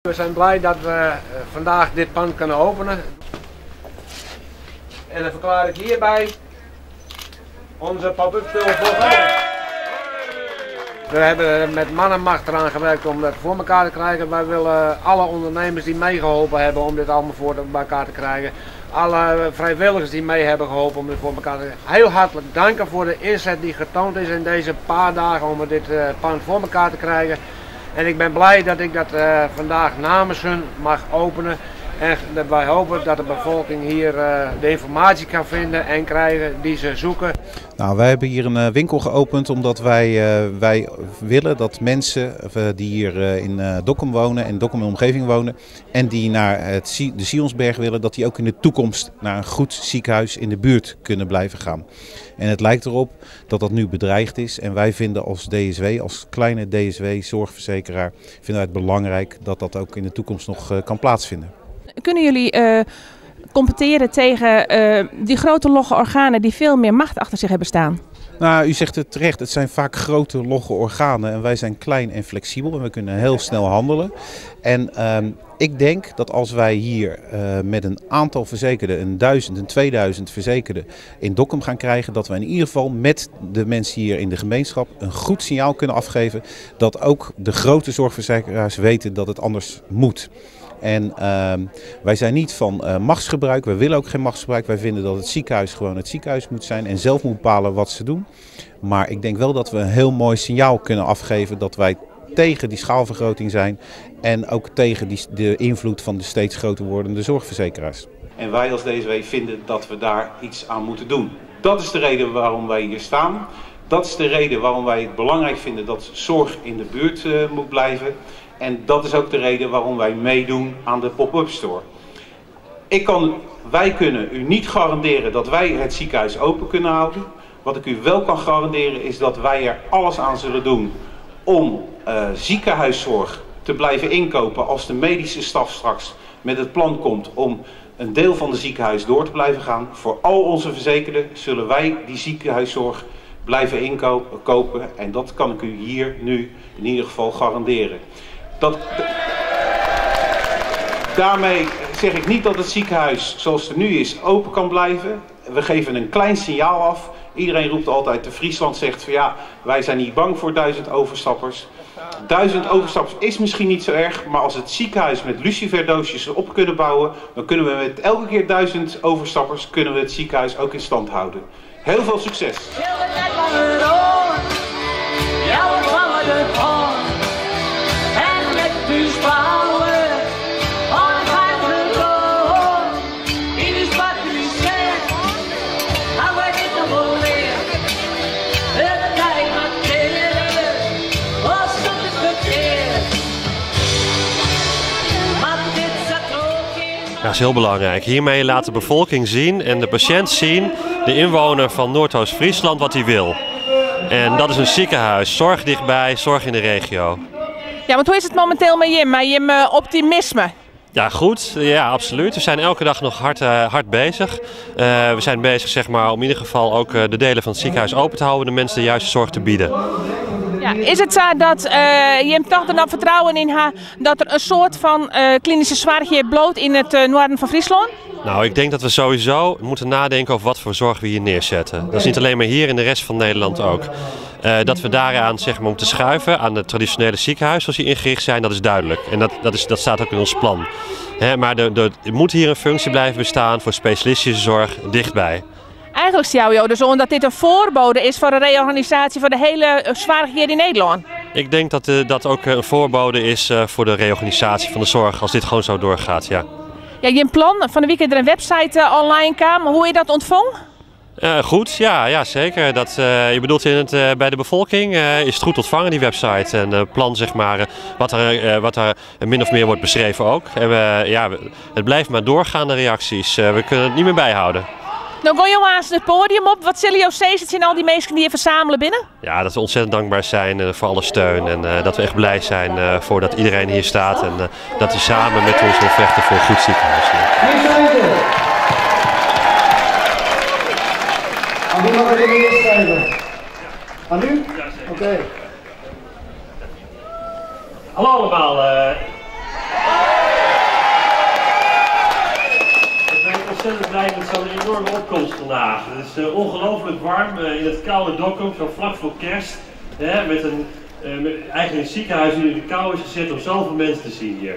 We zijn blij dat we vandaag dit pand kunnen openen. En dan verklaar ik hierbij onze pop-up store voor Groningen. We hebben met man en macht eraan gewerkt om dat voor elkaar te krijgen. Wij willen alle ondernemers die meegeholpen hebben om dit allemaal voor elkaar te krijgen. Alle vrijwilligers die mee hebben geholpen om dit voor elkaar te krijgen. Heel hartelijk danken voor de inzet die getoond is in deze paar dagen om dit pand voor elkaar te krijgen. En ik ben blij dat ik dat vandaag namens hun mag openen. En wij hopen dat de bevolking hier de informatie kan vinden en krijgen die ze zoeken. Nou, wij hebben hier een winkel geopend omdat wij willen dat mensen die hier in Dokkum wonen en Dokkum in de omgeving wonen en die naar de Sionsberg willen, dat die ook in de toekomst naar een goed ziekenhuis in de buurt kunnen blijven gaan. En het lijkt erop dat dat nu bedreigd is en wij vinden als DSW, als kleine DSW-zorgverzekeraar, vinden wij het belangrijk dat dat ook in de toekomst nog kan plaatsvinden. Kunnen jullie competeren tegen die grote logge organen die veel meer macht achter zich hebben staan? Nou, u zegt het terecht, het zijn vaak grote logge organen en wij zijn klein en flexibel en we kunnen heel snel handelen. En ik denk dat als wij hier met een aantal verzekerden, een 1000, een 2000 verzekerden in Dokkum gaan krijgen, dat we in ieder geval met de mensen hier in de gemeenschap een goed signaal kunnen afgeven dat ook de grote zorgverzekeraars weten dat het anders moet. En wij zijn niet van machtsgebruik, wij willen ook geen machtsgebruik. Wij vinden dat het ziekenhuis gewoon het ziekenhuis moet zijn en zelf moet bepalen wat ze doen. Maar ik denk wel dat we een heel mooi signaal kunnen afgeven dat wij tegen die schaalvergroting zijn. En ook tegen de invloed van de steeds groter wordende zorgverzekeraars. En wij als DSW vinden dat we daar iets aan moeten doen. Dat is de reden waarom wij hier staan. Dat is de reden waarom wij het belangrijk vinden dat zorg in de buurt moet blijven. En dat is ook de reden waarom wij meedoen aan de pop-up store. Wij kunnen u niet garanderen dat wij het ziekenhuis open kunnen houden. Wat ik u wel kan garanderen is dat wij er alles aan zullen doen om ziekenhuiszorg te blijven inkopen als de medische staf straks met het plan komt om een deel van de ziekenhuis door te blijven gaan. Voor al onze verzekerden zullen wij die ziekenhuiszorg blijven inkopen en dat kan ik u hier nu in ieder geval garanderen. Daarmee zeg ik niet dat het ziekenhuis zoals het er nu is open kan blijven. We geven een klein signaal af. Iedereen roept altijd, de Friesland zegt van ja, wij zijn niet bang voor 1000 overstappers. 1000 overstappers is misschien niet zo erg, maar als het ziekenhuis met luciferdoosjes op kunnen bouwen, dan kunnen we met elke keer 1000 overstappers kunnen we het ziekenhuis ook in stand houden. Heel veel succes! Ja, dat is heel belangrijk. Hiermee laat de bevolking zien en de patiënt zien, de inwoner van Noordoost-Friesland, wat hij wil. En dat is een ziekenhuis. Zorg dichtbij, zorg in de regio. Ja, want hoe is het momenteel met Jim optimisme? Ja, goed. Ja, absoluut. We zijn elke dag nog hard bezig. We zijn bezig zeg maar, om in ieder geval ook de delen van het ziekenhuis open te houden en de mensen de juiste zorg te bieden. Ja, is het zo dat Jim toch er dan vertrouwen in heeft dat er een soort van klinische zwaarigheid bloot in het noorden van Friesland? Nou, ik denk dat we sowieso moeten nadenken over wat voor zorg we hier neerzetten. Dat is niet alleen maar hier, in de rest van Nederland ook. Dat we daaraan zeg maar, moeten schuiven aan het traditionele ziekenhuis zoals die ingericht zijn, dat is duidelijk. En dat staat ook in ons plan. Maar er moet hier een functie blijven bestaan voor specialistische zorg dichtbij. Eigenlijk zie je dus dat dit een voorbode is voor een reorganisatie van de hele zwaarigheid in Nederland. Ik denk dat dat ook een voorbode is voor de reorganisatie van de zorg als dit gewoon zo doorgaat, ja. Ja, je plan van de weekend er een website online kwam. Hoe je dat ontvangt? Goed, ja zeker. Je bedoelt bij de bevolking is het goed ontvangen, die website. En plan, zeg maar, wat er min of meer wordt beschreven ook. En het blijft maar doorgaan, de reacties. We kunnen het niet meer bijhouden. Dan ga je aan het podium op. Wat zullen jou zeggen? Het zijn al die mensen die je verzamelen binnen? Ja, dat we ontzettend dankbaar zijn voor alle steun. En dat we echt blij zijn voor dat iedereen hier staat. En dat hij samen met ons wil vechten voor een goed ziekenhuis. Aan wie mag ik de eerst schrijven? Aan u? Oké. Hallo allemaal. het is een enorme opkomst vandaag. Het is ongelooflijk warm in het koude Dokkum, zo vlak voor kerst. Met eigenlijk een ziekenhuis die in de kou is gezet om zoveel mensen te zien hier.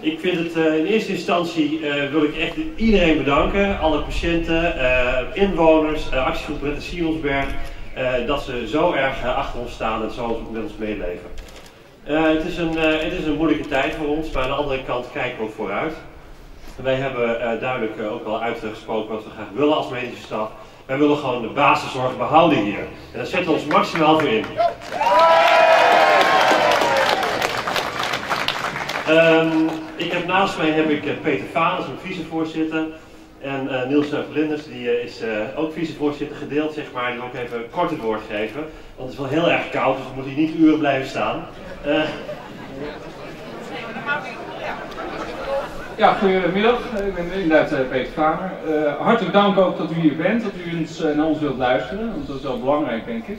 Ik vind het in eerste instantie wil ik echt iedereen bedanken. Alle patiënten, inwoners, actiegroep Red de Sionsberg. Dat ze zo erg achter ons staan en zo met ons meeleven. Het is een moeilijke tijd voor ons, maar aan de andere kant kijken we ook vooruit. Wij hebben duidelijk ook wel uitgesproken wat we graag willen als medische staf. Wij willen gewoon de basiszorg behouden hier. En daar zetten we ons maximaal voor in. Naast mij heb ik Peter Vaners, een vicevoorzitter. En Niels Verlinders, die is ook vicevoorzitter gedeeld, zeg maar. Die wil ook even kort het woord geven. Want het is wel heel erg koud, dus we moeten hier niet uren blijven staan. Ja, goedemiddag. Ik ben inderdaad Peter Vaner. Hartelijk dank ook dat u hier bent, dat u naar ons wilt luisteren. Want dat is wel belangrijk, denk ik.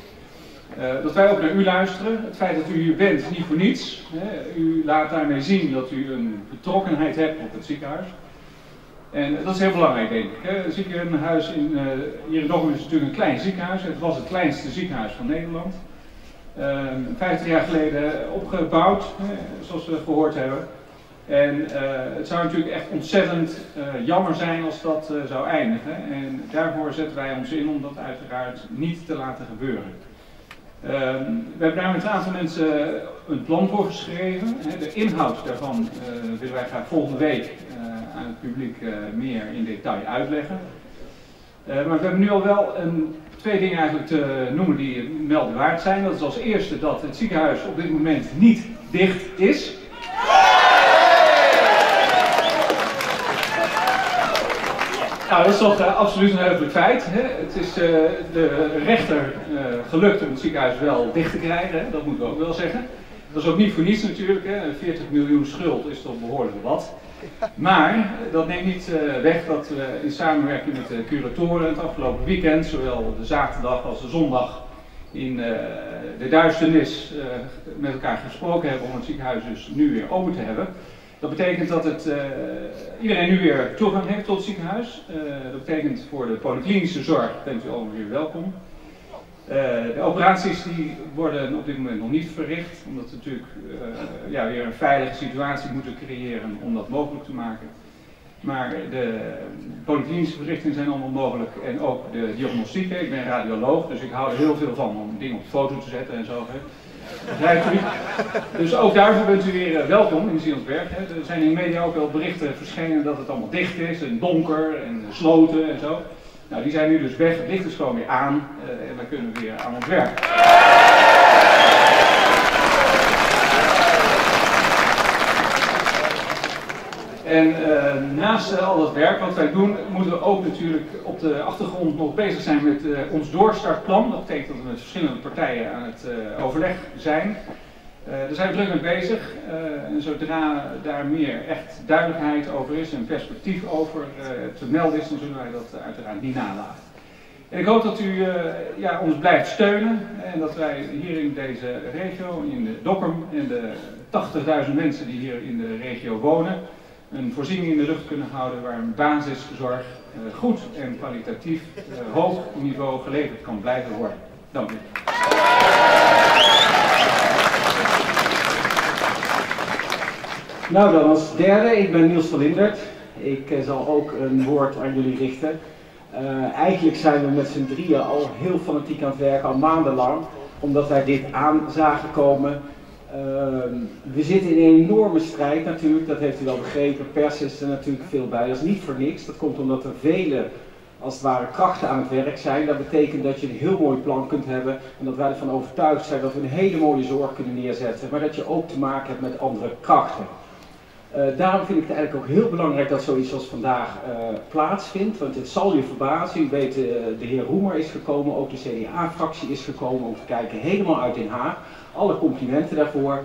Dat wij ook naar u luisteren. Het feit dat u hier bent is niet voor niets. U laat daarmee zien dat u een betrokkenheid hebt op het ziekenhuis. En dat is heel belangrijk, denk ik. Het ziekenhuis hier in Dokkum is natuurlijk een klein ziekenhuis. Het was het kleinste ziekenhuis van Nederland. 50 jaar geleden opgebouwd, zoals we gehoord hebben. En het zou natuurlijk echt ontzettend jammer zijn als dat zou eindigen. En daarvoor zetten wij ons in om dat uiteraard niet te laten gebeuren. We hebben daar met een aantal mensen een plan voor geschreven. De inhoud daarvan willen wij graag volgende week aan het publiek meer in detail uitleggen. Maar we hebben nu al wel twee dingen eigenlijk te noemen die melden waard zijn. Dat is als eerste dat het ziekenhuis op dit moment niet dicht is. Nou, dat is toch absoluut een heugelijk feit. Hè? Het is de rechter gelukt om het ziekenhuis wel dicht te krijgen, hè? Dat moeten we ook wel zeggen. Dat is ook niet voor niets natuurlijk, hè? 40 miljoen schuld is toch behoorlijk wat. Maar dat neemt niet weg dat we in samenwerking met de curatoren het afgelopen weekend, zowel de zaterdag als de zondag, in de duisternis met elkaar gesproken hebben om het ziekenhuis dus nu weer open te hebben. Dat betekent dat iedereen nu weer toegang heeft tot het ziekenhuis. Dat betekent voor de polyklinische zorg bent u allemaal weer welkom. De operaties die worden op dit moment nog niet verricht, omdat we natuurlijk weer een veilige situatie moeten creëren om dat mogelijk te maken. Maar de polyklinische verrichtingen zijn allemaal mogelijk en ook de diagnostiek. Ik ben radioloog, dus ik hou er heel veel van om dingen op de foto te zetten en zo. Begrijpt u? Dus ook daarvoor bent u weer welkom in Sionsberg. Er zijn in de media ook wel berichten verschenen dat het allemaal dicht is en donker en sloten en zo. Nou, die zijn nu dus weg, het licht is gewoon weer aan en dan kunnen we weer aan ons werk. En naast al dat werk wat wij doen, moeten we ook natuurlijk op de achtergrond nog bezig zijn met ons doorstartplan. Dat betekent dat we met verschillende partijen aan het overleg zijn. Daar zijn we druk mee bezig. En zodra daar meer echt duidelijkheid over is en perspectief over te melden is, dan zullen wij dat uiteraard niet nalaten. En ik hoop dat u ons blijft steunen en dat wij hier in deze regio, in de Dokkum en de 80.000 mensen die hier in de regio wonen, een voorziening in de lucht kunnen houden waar een basiszorg goed en kwalitatief hoog niveau geleverd kan blijven worden. Dank u. Nou, dan als derde, ik ben Niels Verlindert. Ik zal ook een woord aan jullie richten. Eigenlijk zijn we met z'n drieën al heel fanatiek aan het werken, al maandenlang, omdat wij dit aan zagen komen. We zitten in een enorme strijd natuurlijk, dat heeft u wel begrepen. Pers is er natuurlijk veel bij, dat is niet voor niks. Dat komt omdat er vele, als het ware, krachten aan het werk zijn. Dat betekent dat je een heel mooi plan kunt hebben en dat wij ervan overtuigd zijn dat we een hele mooie zorg kunnen neerzetten, maar dat je ook te maken hebt met andere krachten. Daarom vind ik het eigenlijk ook heel belangrijk dat zoiets als vandaag plaatsvindt, want het zal je verbazen. U weet, de heer Roemer is gekomen, ook de CDA-fractie is gekomen om te kijken, helemaal uit Den Haag. Alle complimenten daarvoor.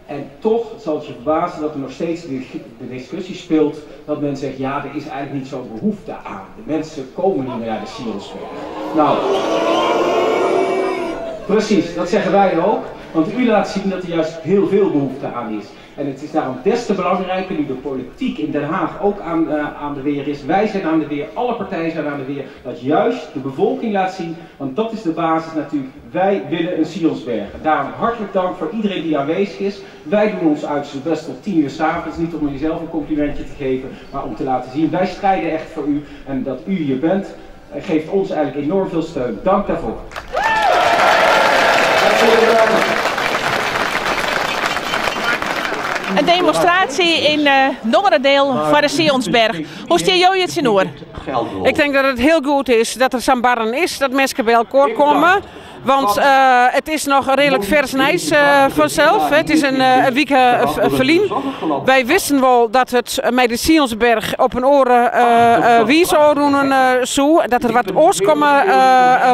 En toch zal het je verbazen dat er nog steeds de discussie speelt dat men zegt, ja, er is eigenlijk niet zo'n behoefte aan. De mensen komen niet meer naar de Sionsberg. Nou, precies, dat zeggen wij ook. Want u laat zien dat er juist heel veel behoefte aan is. En het is daarom des te belangrijker, nu de politiek in Den Haag ook aan de weer is. Wij zijn aan de weer, alle partijen zijn aan de weer. Dat juist de bevolking laat zien, want dat is de basis natuurlijk. Wij willen een Sionsberg. Daarom hartelijk dank voor iedereen die aanwezig is. Wij doen ons uiterste best tot 10 uur 's avonds. Niet om jezelf een complimentje te geven, maar om te laten zien. Wij strijden echt voor u. En dat u hier bent, geeft ons eigenlijk enorm veel steun. Dank daarvoor. Een demonstratie in het deel van de Sionsberg. Hoe stel je het in oor? Ik denk dat het heel goed is dat er zo'n barren is, dat mensen bij elkaar komen. Want het is nog redelijk vers nijs vanzelf. Het is een week verlien. Wij wisten wel dat het met de Sionsberg op een oren wie zou doen zo. Dat er wat oors komen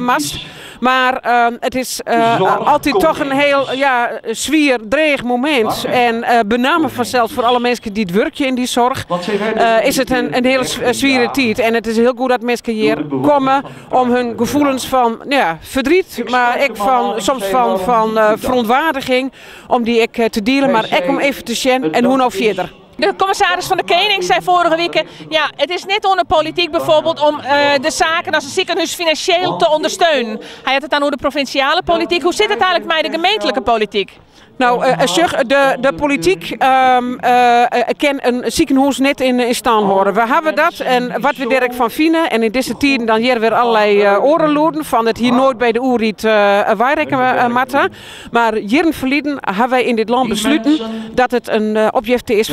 mast. Maar het is altijd toch een heel zwier, dreig moment. En bename vanzelf voor alle mensen die het werken in die zorg, is het een hele zwiere tijd. En het is heel goed dat mensen hier komen om hun gevoelens van verdriet, maar ook soms van verontwaardiging, om die ik te delen, maar ook om even te zien en hoe nou verder. De commissaris van de Koning zei vorige week, het is net onder politiek bijvoorbeeld om de zaken als een ziekenhuis financieel te ondersteunen. Hij had het dan over de provinciale politiek. Hoe zit het eigenlijk met de gemeentelijke politiek? Nou, de politiek kan een ziekenhuis net in stand houden. We hebben dat en wat we direct van vinden. En in deze tijden dan hier weer allerlei oren loeden van het hier nooit bij de oerriet wijrekken matten. Maar hier in het verleden hebben wij in dit land besloten dat het een object is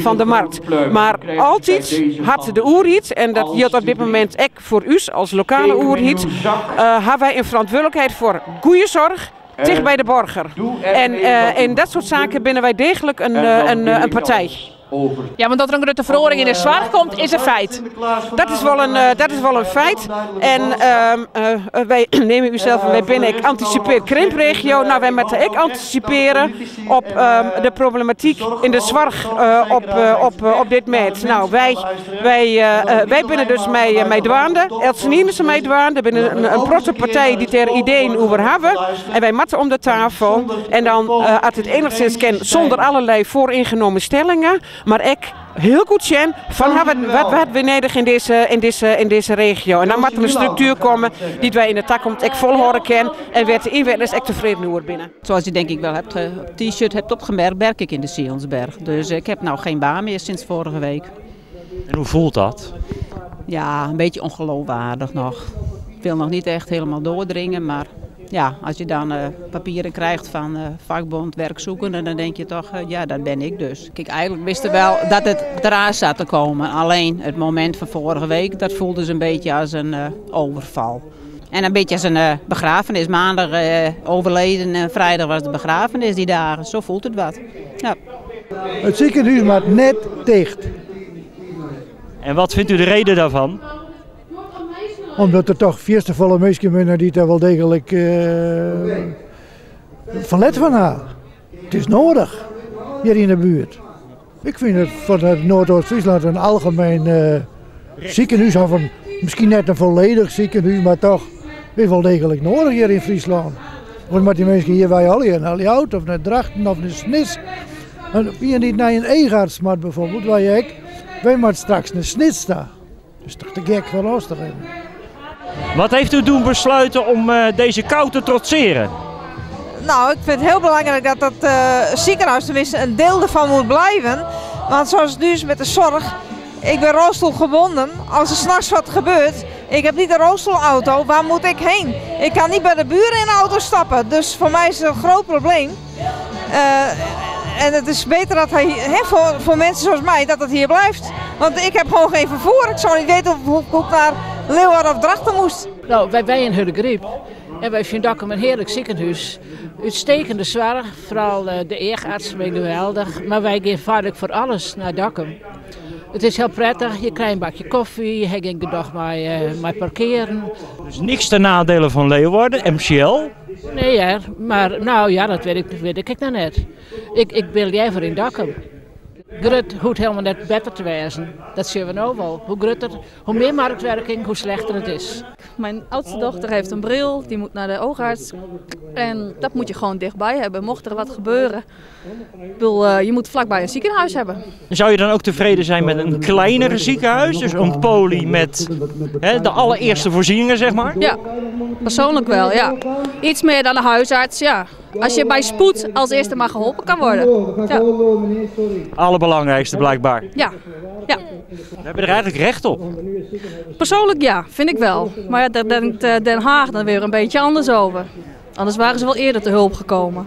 van de markt. Maar altijd had de oerriet, en dat geldt op dit moment ook voor u als lokale oerriet, hebben wij een verantwoordelijkheid voor goede zorg dicht bij de burger. En in dat soort zaken binnen wij degelijk een partij. Ja, want dat er een grote verhoring in de zorg komt, is een feit. Dat is wel een feit. En wij nemen u zelf, wij binnen ik anticipeer krimpregio. Nou, wij moeten ook anticiperen op de problematiek in de zorg op dit moment. Nou, wij binnen dus met Dwaande, Elsenien is met Dwaande, binnen een protte partij die er ideeën over hebben. En wij matten om de tafel. En dan als het enigszins kan zonder allerlei vooringenomen stellingen. Maar ik heel goed zien van wat we nodig in deze regio. En dan moet er een structuur komen die wij in de tak komt, ik volhouden kan en werd de inwoners echt tevreden over binnen. Zoals je denk ik wel hebt t-shirt hebt opgemerkt, werk ik in de Sionsberg. Dus ik heb nou geen baan meer sinds vorige week. En hoe voelt dat? Ja, een beetje ongeloofwaardig nog. Ik wil nog niet echt helemaal doordringen, maar ja, als je dan papieren krijgt van vakbond werkzoekenden, dan denk je toch, dat ben ik dus. Kijk, eigenlijk wisten we wel dat het eraan zat te komen. Alleen het moment van vorige week, dat voelde ze een beetje als een overval. En een beetje als een begrafenis. Maandag overleden en vrijdag was de begrafenis die dagen. Zo voelt het wat. Ja. Het ziekenhuis maakt net dicht. En wat vindt u de reden daarvan? Omdat er toch volle mensen zijn die daar wel degelijk van let van hebben. Het is nodig, hier in de buurt. Ik vind het van Noordoost-Friesland een algemeen ziekenhuis, of misschien net een volledig ziekenhuis, maar toch is wel degelijk nodig hier in Friesland. Want met die mensen hier wij al hier naar Ljout of naar Drachten of naar Snis. En hier niet naar een Egarts, maar bijvoorbeeld, wij moeten straks naar Snis staan. Dus toch te gek van ons te hebben. Wat heeft u doen besluiten om deze kou te trotseren? Nou, ik vind het heel belangrijk dat dat ziekenhuis tenminste een deel ervan moet blijven. Want zoals het nu is met de zorg, ik ben rolstoelgebonden. Als er 's nachts wat gebeurt, ik heb niet een rolstoelauto, waar moet ik heen? Ik kan niet bij de buren in de auto stappen, dus voor mij is het een groot probleem. En het is beter dat hij, voor mensen zoals mij, dat het hier blijft. Want ik heb gewoon geen vervoer. Ik zou niet weten hoe ik naar Leeuwarden of Drachten moest. Nou, wij in Hudegriep. En wij vinden ook een heerlijk ziekenhuis. Uitstekende zorg, vooral de eerartsen zijn geweldig. Maar wij gaan vaak voor alles naar Dokkum. Het is heel prettig, je krijgt een bakje koffie, je hebt een dag met parkeren. Dus niks ten nadele van Leeuwarden, MCL? Nee, maar nou ja, dat weet ik nou net. Ik wil liever in Dokkum. Grut hoeft helemaal net beter te wezen. Dat zien we nou wel. Hoe grutter, hoe meer marktwerking, hoe slechter het is. Mijn oudste dochter heeft een bril, die moet naar de oogarts. En dat moet je gewoon dichtbij hebben, mocht er wat gebeuren. Ik bedoel, je moet vlakbij een ziekenhuis hebben. Zou je dan ook tevreden zijn met een kleinere ziekenhuis? Dus een poli met de allereerste voorzieningen, zeg maar? Ja, persoonlijk wel, ja. Iets meer dan een huisarts, ja. Als je bij spoed als eerste maar geholpen kan worden. Ja. Allerbelangrijkste blijkbaar. Ja, ja. We hebben er eigenlijk recht op. Persoonlijk ja, vind ik wel. Maar ja, daar denkt Den Haag dan weer een beetje anders over. Anders waren ze wel eerder te hulp gekomen.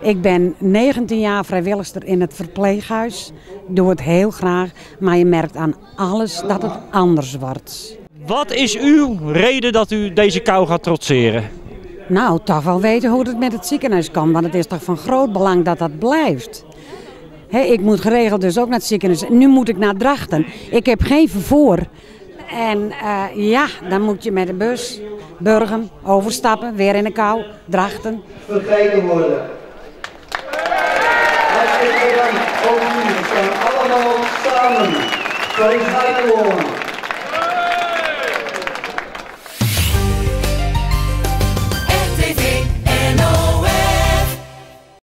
Ik ben 19 jaar vrijwilligster in het verpleeghuis. Doe het heel graag, maar je merkt aan alles dat het anders wordt. Wat is uw reden dat u deze kou gaat trotseren? Nou, toch wel weten hoe het met het ziekenhuis kan, want het is toch van groot belang dat dat blijft. Ik moet geregeld dus ook naar het ziekenhuis. Nu moet ik naar Drachten. Ik heb geen vervoer. En ja, dan moet je met de bus, Burgum, overstappen, weer in de kou, Drachten. Vergeten worden. Hartstikke bedankt. Ook jullie staan allemaal samen. Zo is het gewoon.